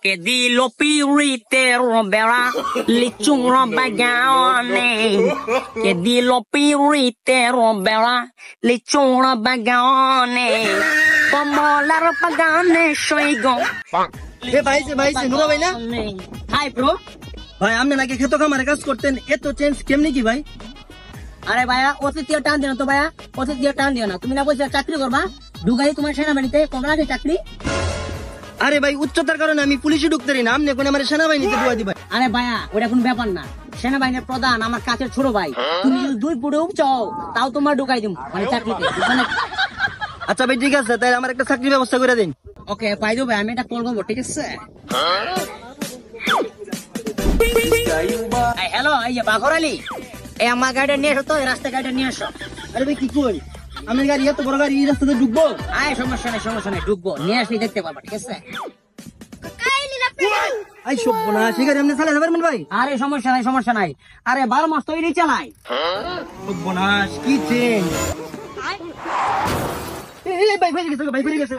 Che di lo piritero bera licciuro bagone. Che di lo piritero bera licciuro bagone. Como la pagane shoigo. এ ভাই নুরা ভাই না Hi bro. ভাই আপনি নাকি খেত খামারে কাজ করতেন এত চেঞ্জ কেমনি কি ভাই? আরে ভাইয়া ওতে দিয়ে টান দিও না তো ভাইয়া, ওতে দিয়ে টান দিও না। তুমি না বলছো চাকরি করবা, ঢুকাই তোমার সেনাবাহিনীতে কখন আছে চাকরি? আরে ভাই উচ্চতার কারণে আমি পুলিশে ঢুকতে পারি না, আপনি এখন আমার সেনাবাহিনীতে ঢুকাই দিবেন। আরে ভাইয়া ওটা কোনো ব্যাপার না, সেনাবাহিনীর প্রধান আমার কাছের ছোট ভাই। তুমি যদি 2 ফুটে চাও তাও তোমার ঢুকাই দিম মানে চাকরিতে। আচ্ছা ভাই ঠিক আছে, তাই আমার একটা চাকরির ব্যবস্থা করে দিন। ওকে পাই দেবো, আমি এটা কল করবো, ঠিক আছে? হ্যালো, এই যে বাঘর আলী, এই আমার গাড়িটা নিয়ে এসো তো, এই রাস্তা গাড়িটা নিয়ে এসো। আরে ভাই কি কই, আমি গাড়ি এত বড় গাড়ি এই রাস্তাতে ঢুকবো? আয় সমস্যা নেই ঢুকবো, নিয়ে আসলে দেখতে পারবা, ঠিক আছে? আই সব না ঠিক আছে, আপনি চালাতে পারবেন ভাই? আরে সমস্যা নাই, আরে 12 মাস তো এই চালাই। সর্বনাশ কি চেন, এই ভাই ফেলে গেছে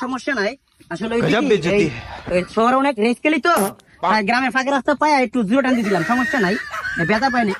সমস্যা নাই আসলে শহরে অনেক রেস খেলি তো, গ্রামের ফাঁকা রাস্তা পাই একটু জিরো টান দিয়েছিলাম, সমস্যা নাই, ব্যথা পাইনি।